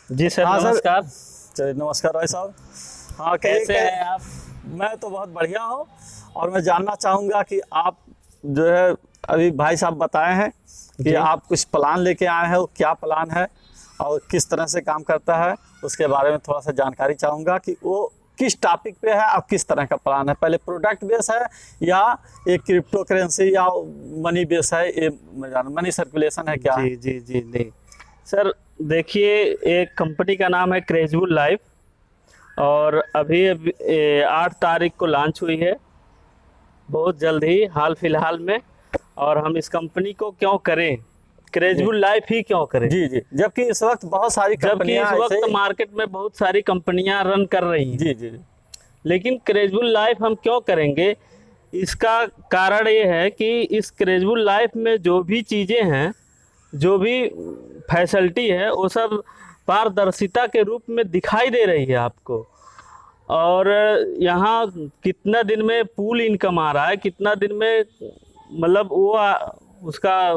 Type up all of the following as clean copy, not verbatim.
जी sir, हाँ नमस्कार। चलिए नमस्कार भाई साहब। हाँ कैसे हैं आप? मैं तो बहुत बढ़िया हूँ। और मैं जानना चाहूँगा कि आप जो है अभी भाई साहब बताए हैं कि जी। आप कुछ प्लान लेके आए हैं, वो क्या प्लान है और किस तरह से काम करता है, उसके बारे में थोड़ा सा जानकारी चाहूँगा कि वो किस टॉपिक पे है और किस तरह का प्लान है। पहले प्रोडक्ट बेस है या एक क्रिप्टो करेंसी या मनी बेस है, ये मनी सर्कुलेशन है, क्या है? जी जी जी नहीं सर, देखिए, एक कंपनी का नाम है क्रेजबुल लाइफ, और अभी 8 तारीख को लॉन्च हुई है, बहुत जल्द ही, हाल फिलहाल में। और हम इस कंपनी को क्यों करें, जी क्रेजबुल लाइफ ही क्यों करें, जी जी, जबकि इस वक्त बहुत सारी जबकि कंपनियां इस ऐसे। वक्त मार्केट में बहुत सारी कंपनियां रन कर रही हैं। जी जी जी लेकिन क्रेजबुल लाइफ हम क्यों करेंगे, इसका कारण ये है कि इस क्रेजबुल लाइफ में जो भी चीज़ें हैं, जो भी फैसिलिटी है, वो सब पारदर्शिता के रूप में दिखाई दे रही है आपको। और यहाँ कितना दिन में पूल इनकम आ रहा है, कितना दिन में मतलब उसका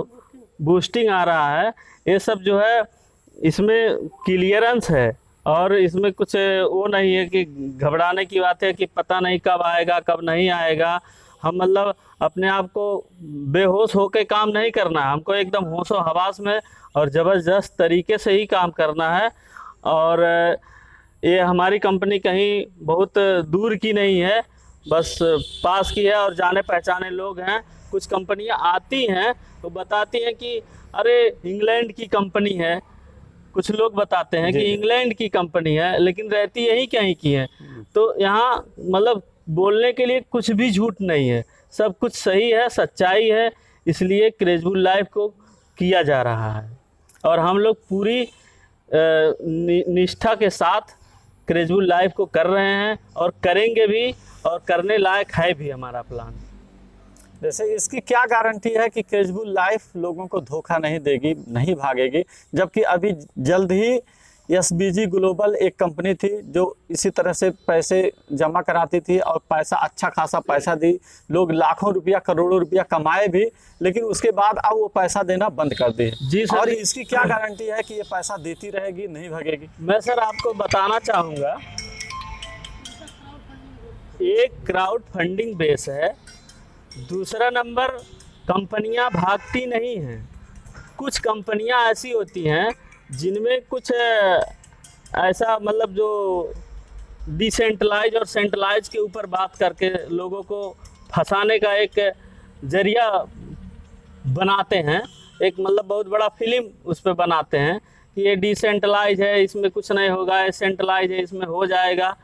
बूस्टिंग आ रहा है, ये सब जो है इसमें क्लियरेंस है। और इसमें कुछ वो नहीं है कि घबराने की बात है कि पता नहीं कब आएगा कब नहीं आएगा। हम मतलब अपने आप को बेहोश होकर काम नहीं करना है, हमको एकदम होशो हवास में और ज़बरदस्त तरीके से ही काम करना है। और ये हमारी कंपनी कहीं बहुत दूर की नहीं है, बस पास की है, और जाने पहचाने लोग हैं। कुछ कंपनियां आती हैं तो बताती हैं कि अरे इंग्लैंड की कंपनी है, कुछ लोग बताते हैं जी कि जी इंग्लैंड की कंपनी है, लेकिन रहती यहीं कहीं की है। तो यहाँ मतलब बोलने के लिए कुछ भी झूठ नहीं है, सब कुछ सही है, सच्चाई है। इसलिए क्रेजबुल लाइफ को किया जा रहा है, और हम लोग पूरी निष्ठा के साथ क्रेजबुल लाइफ को कर रहे हैं और करेंगे भी, और करने लायक है भी हमारा प्लान। जैसे इसकी क्या गारंटी है कि क्रेजबुल लाइफ लोगों को धोखा नहीं देगी, नहीं भागेगी? जबकि अभी जल्द ही एसबीजी ग्लोबल एक कंपनी थी जो इसी तरह से पैसे जमा कराती थी और पैसा, अच्छा खासा पैसा दी, लोग लाखों रुपया करोड़ों रुपया कमाए भी, लेकिन उसके बाद अब वो पैसा देना बंद कर दी। जी सर। और इसकी क्या गारंटी है कि ये पैसा देती रहेगी, नहीं भागेगी? मैं सर आपको बताना चाहूँगा, एक क्राउड फंडिंग बेस है, दूसरा नंबर कंपनियां भागती नहीं हैं। कुछ कंपनियां ऐसी होती हैं जिनमें कुछ ऐसा मतलब जो डिसेंट्रलाइज और सेंट्रलाइज के ऊपर बात करके लोगों को फंसाने का एक जरिया बनाते हैं, एक मतलब बहुत बड़ा फिल्म उस पर बनाते हैं कि ये डिसेंट्रलाइज है, इसमें कुछ नहीं होगा, ये सेंट्रलाइज है, इसमें हो जाएगा।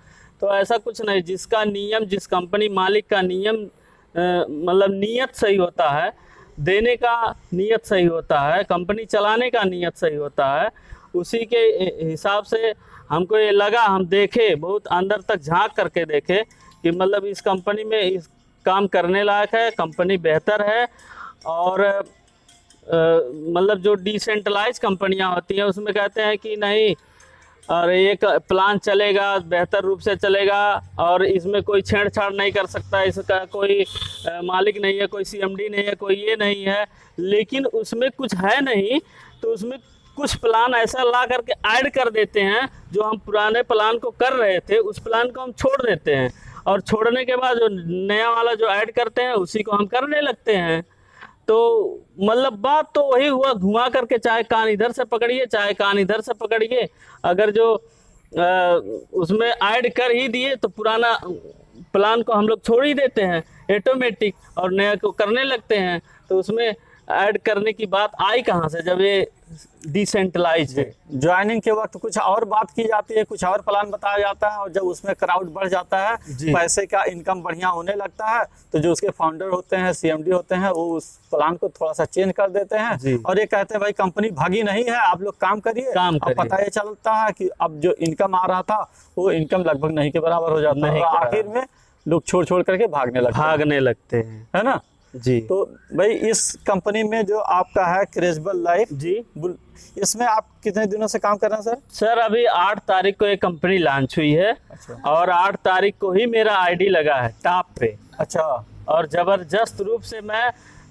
तो ऐसा कुछ नहीं, जिसका नियम, जिस कंपनी मालिक का नियम मतलब नीयत सही होता है, देने का नियत सही होता है, कंपनी चलाने का नियत सही होता है, उसी के हिसाब से हमको ये लगा, हम देखे, बहुत अंदर तक झांक करके देखे कि मतलब इस कंपनी में इस काम करने लायक है, कंपनी बेहतर है। और मतलब जो डिसेंट्रलाइज कंपनियां होती हैं उसमें कहते हैं कि नहीं, और एक प्लान चलेगा, बेहतर रूप से चलेगा, और इसमें कोई छेड़छाड़ नहीं कर सकता, इसका कोई मालिक नहीं है, कोई सीएमडी नहीं है, कोई ये नहीं है। लेकिन उसमें कुछ है नहीं, तो उसमें कुछ प्लान ऐसा ला करके ऐड कर देते हैं, जो हम पुराने प्लान को कर रहे थे उस प्लान को हम छोड़ देते हैं, और छोड़ने के बाद जो नया वाला जो ऐड करते हैं उसी को हम करने लगते हैं। तो मतलब बात तो वही हुआ, घुमा करके, चाहे कान इधर से पकड़िए चाहे कान इधर से पकड़िए, अगर जो उसमें ऐड कर ही दिए तो पुराना प्लान को हम लोग छोड़ ही देते हैं ऑटोमेटिक, और नया को करने लगते हैं। तो उसमें ऐड करने की बात आई कहाँ से, जब ये डिसेंट्रलाइज है। ज्वाइनिंग के वक्त कुछ और बात की जाती है, कुछ और प्लान बताया जाता है, और जब उसमें क्राउड बढ़ जाता है, पैसे का इनकम बढ़िया होने लगता है, तो जो उसके फाउंडर होते हैं, सीएमडी होते हैं, वो उस प्लान को थोड़ा सा चेंज कर देते हैं और ये कहते हैं भाई कंपनी भागी नहीं है, आप लोग काम करिए। अब पता ये चलता है कि अब जो इनकम आ रहा था वो इनकम लगभग नहीं के बराबर हो जाता है, आखिर में लोग छोड़ छोड़ करके भागने लगते हैं, है ना जी। तो भाई इस कंपनी में जो आपका है क्रेजबुल लाइफ जी, इसमें आप कितने दिनों से काम कर रहे हैं सर? सर अभी 8 तारीख को ये कंपनी लॉन्च हुई है। अच्छा। और 8 तारीख को ही मेरा आईडी लगा है टॉप पे। अच्छा। और ज़बरदस्त रूप से मैं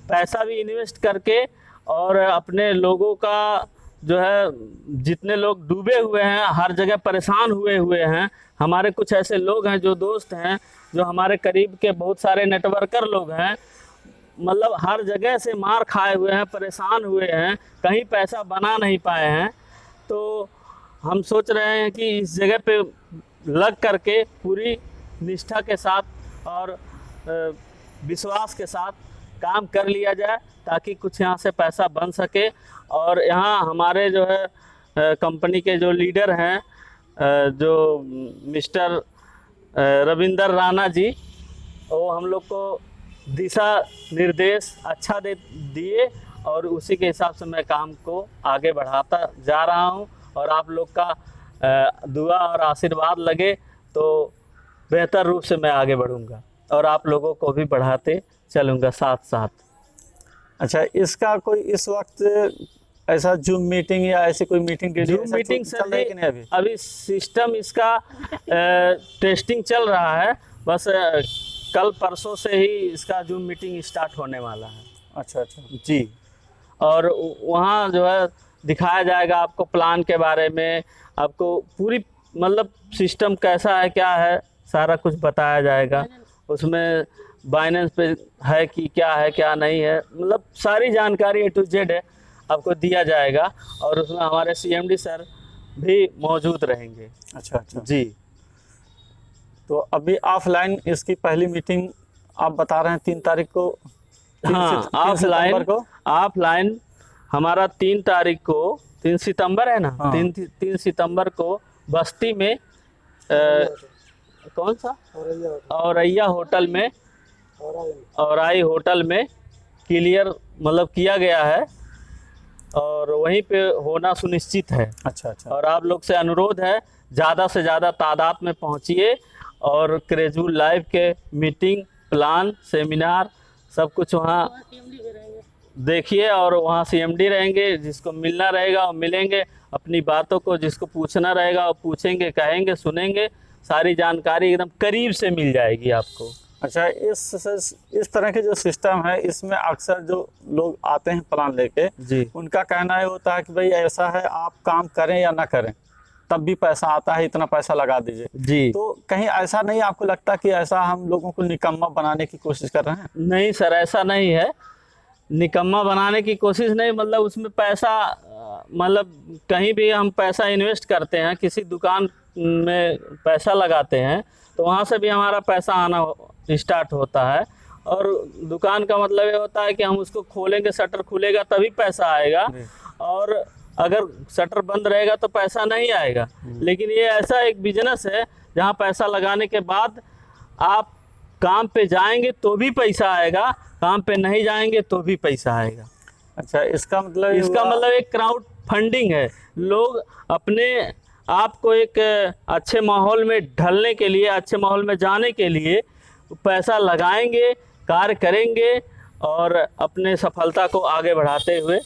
पैसा भी इन्वेस्ट करके और अपने लोगों का जो है जितने लोग डूबे हुए हैं, हर जगह परेशान हुए हुए हैं, हमारे कुछ ऐसे लोग हैं जो दोस्त हैं, जो हमारे करीब के बहुत सारे नेटवर्कर लोग हैं, मतलब हर जगह से मार खाए हुए हैं, परेशान हुए हैं, कहीं पैसा बना नहीं पाए हैं। तो हम सोच रहे हैं कि इस जगह पे लग करके पूरी निष्ठा के साथ और विश्वास के साथ काम कर लिया जाए, ताकि कुछ यहाँ से पैसा बन सके। और यहाँ हमारे जो है कंपनी के जो लीडर हैं, जो मिस्टर रविंदर राणा जी, वो हम लोग को दिशा निर्देश अच्छा दिए और उसी के हिसाब से मैं काम को आगे बढ़ाता जा रहा हूँ। और आप लोग का दुआ और आशीर्वाद लगे तो बेहतर रूप से मैं आगे बढ़ूँगा और आप लोगों को भी बढ़ाते चलूँगा साथ साथ। अच्छा, इसका कोई इस वक्त ऐसा जूम मीटिंग या ऐसी कोई मीटिंग जूम मीटिंग चल रही है कि नहीं अभी सिस्टम इसका टेस्टिंग चल रहा है, बस कल परसों से ही इसका जूम मीटिंग स्टार्ट होने वाला है। अच्छा अच्छा जी, और वहाँ जो है दिखाया जाएगा आपको प्लान के बारे में, आपको पूरी मतलब सिस्टम कैसा है क्या है सारा कुछ बताया जाएगा। उसमें बाइनेंस पे है कि क्या है क्या नहीं है, मतलब सारी जानकारी A to Z है आपको दिया जाएगा। और उसमें हमारे CMD सर भी मौजूद रहेंगे। अच्छा अच्छा जी, तो अभी ऑफलाइन इसकी पहली मीटिंग आप बता रहे हैं 3 तारीख को? हाँ, 3 सितंबर को ऑफलाइन हमारा 3 तारीख को, 3 सितंबर है ना? हाँ। 3 सितंबर को बस्ती में कौन सा औरैया होटल में, औराई होटल में क्लियर मतलब किया गया है और वहीं पे होना सुनिश्चित है। अच्छा अच्छा। और आप लोग से अनुरोध है ज़्यादा से ज़्यादा तादाद में पहुंचिए और क्रेजुअल लाइव के मीटिंग, प्लान, सेमिनार सब कुछ वहाँ देखिए। और वहाँ CMD रहेंगे, जिसको मिलना रहेगा वो मिलेंगे, अपनी बातों को जिसको पूछना रहेगा वो पूछेंगे, कहेंगे, सुनेंगे, सारी जानकारी एकदम करीब से मिल जाएगी आपको। अच्छा, इस तरह के जो सिस्टम है इसमें अक्सर जो लोग आते हैं प्लान लेके, जी, उनका कहना ये होता है कि भाई ऐसा है, आप काम करें या ना करें तब भी पैसा आता है, इतना पैसा लगा दीजिए। जी, तो कहीं ऐसा नहीं आपको लगता कि ऐसा हम लोगों को निकम्मा बनाने की कोशिश कर रहे हैं? नहीं सर, ऐसा नहीं है, निकम्मा बनाने की कोशिश नहीं। मतलब उसमें पैसा मतलब कहीं भी हम पैसा इन्वेस्ट करते हैं, किसी दुकान में पैसा लगाते हैं तो वहाँ से भी हमारा पैसा आना स्टार्ट होता है। और दुकान का मतलब ये होता है कि हम उसको खोलेंगे, शटर खुलेगा तभी पैसा आएगा, और अगर शटर बंद रहेगा तो पैसा नहीं आएगा। लेकिन ये ऐसा एक बिजनेस है जहाँ पैसा लगाने के बाद आप काम पे जाएंगे तो भी पैसा आएगा, काम पे नहीं जाएंगे तो भी पैसा आएगा। अच्छा, इसका मतलब एक क्राउड फंडिंग है। लोग अपने आप को एक अच्छे माहौल में ढलने के लिए, अच्छे माहौल में जाने के लिए पैसा लगाएंगे, कार्य करेंगे और अपने सफलता को आगे बढ़ाते हुए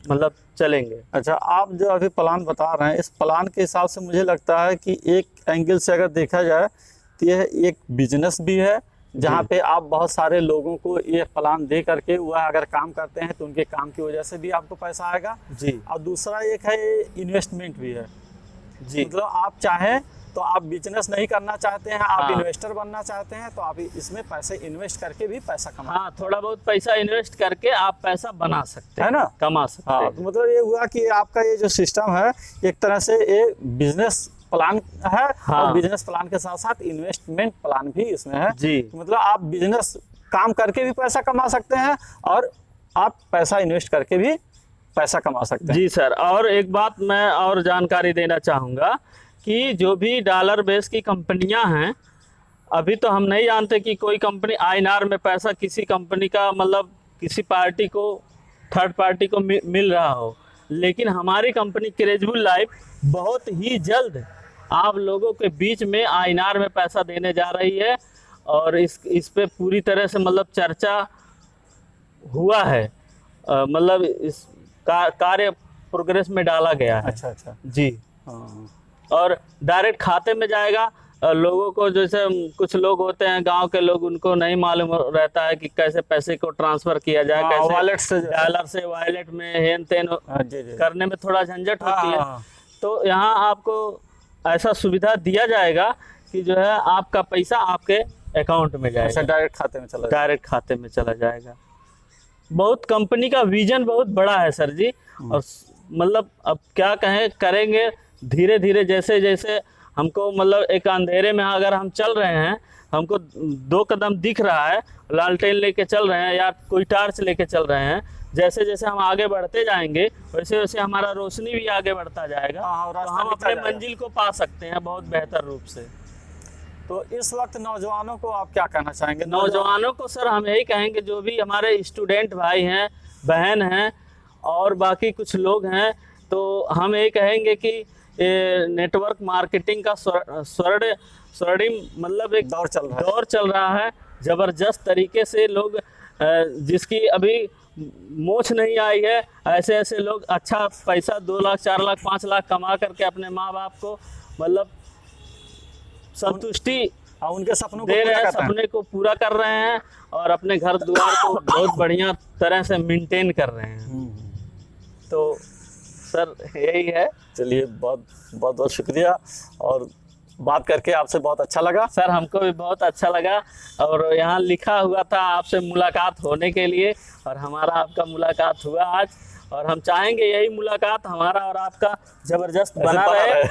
मतलब चलेंगे। अच्छा, आप जो अभी प्लान बता रहे हैं, इस प्लान के हिसाब से मुझे लगता है कि एक एंगल से अगर देखा जाए तो यह एक बिजनेस भी है, जहाँ पे आप बहुत सारे लोगों को ये प्लान दे करके वह अगर काम करते हैं तो उनके काम की वजह से भी आपको पैसा आएगा। जी, और दूसरा एक है इन्वेस्टमेंट भी है। जी, मतलब आप चाहें तो आप बिजनेस नहीं करना चाहते हैं, आप हाँ। इन्वेस्टर बनना चाहते हैं तो आप इसमें पैसे इन्वेस्ट करके भी पैसा कमा, हाँ, थोड़ा बहुत पैसा इन्वेस्ट करके आप पैसा बना सकते है हैं, ना, कमा सकते हाँ। हैं। तो मतलब ये हुआ कि आपका ये जो सिस्टम है एक तरह से ये बिजनेस प्लान है, हाँ। और बिजनेस प्लान के साथ साथ इन्वेस्टमेंट प्लान भी इसमें है। जी, तो मतलब आप बिजनेस काम करके भी पैसा कमा सकते हैं और आप पैसा इन्वेस्ट करके भी पैसा कमा सकते हैं। जी सर, और एक बात मैं और जानकारी देना चाहूँगा कि जो भी डॉलर बेस की कंपनियां हैं, अभी तो हम नहीं जानते कि कोई कंपनी INR में पैसा किसी कंपनी का मतलब किसी पार्टी को, थर्ड पार्टी को मिल रहा हो, लेकिन हमारी कंपनी क्रेजुअल लाइफ बहुत ही जल्द आप लोगों के बीच में INR में पैसा देने जा रही है। और इस पे पूरी तरह से मतलब चर्चा हुआ है, मतलब इस कार्य प्रोग्रेस में डाला गया है। अच्छा अच्छा, जी, हाँ। और डायरेक्ट खाते में जाएगा, लोगों को, जैसे कुछ लोग होते हैं गांव के लोग, उनको नहीं मालूम रहता है कि कैसे पैसे को ट्रांसफर किया जाए, कैसे वॉलेट से डॉलर से वॉलेट में हेन तेन जी जी करने में थोड़ा झंझट होती है। हाँ। तो यहाँ आपको ऐसा सुविधा दिया जाएगा कि जो है आपका पैसा आपके अकाउंट में अच्छा, जाएगा, डायरेक्ट खाते में चला जाए। डायरेक्ट खाते में चला जाएगा। बहुत कंपनी का विजन बहुत बड़ा है सर जी, और मतलब अब क्या कहें, करेंगे धीरे धीरे, जैसे जैसे हमको मतलब एक अंधेरे में अगर हम चल रहे हैं, हमको 2 कदम दिख रहा है, लालटेन लेके चल रहे हैं या कोई टार्च लेके चल रहे हैं, जैसे जैसे हम आगे बढ़ते जाएंगे वैसे वैसे हमारा रोशनी भी आगे बढ़ता जाएगा, हाँ, तो रास्ता हम दिखता अपने जाएगा। मंजिल को पा सकते हैं बहुत बेहतर रूप से। तो इस वक्त नौजवानों को आप क्या कहना चाहेंगे? नौजवानों को सर हम यही कहेंगे, जो भी हमारे स्टूडेंट भाई हैं, बहन हैं और बाकी कुछ लोग हैं, तो हम यही कहेंगे कि नेटवर्क मार्केटिंग का स्वर्णिम मतलब एक दौर चल रहा है ज़बरदस्त तरीके से। लोग जिसकी अभी मोछ नहीं आई है, ऐसे ऐसे लोग अच्छा पैसा 2 लाख 4 लाख 5 लाख कमा करके अपने माँ बाप को मतलब संतुष्टि उनके सपनों दे रहे हैं, सपने को पूरा कर रहे हैं और अपने घर द्वार को बहुत बढ़िया तरह से मेंटेन कर रहे हैं। तो सर यही है। चलिए, बहुत बहुत शुक्रिया, और बात करके आपसे बहुत अच्छा लगा। सर हमको भी बहुत अच्छा लगा, और यहाँ लिखा हुआ था आपसे मुलाकात होने के लिए, और हमारा आपका मुलाकात हुआ आज, और हम चाहेंगे यही मुलाकात हमारा और आपका ज़बरदस्त बना रहे।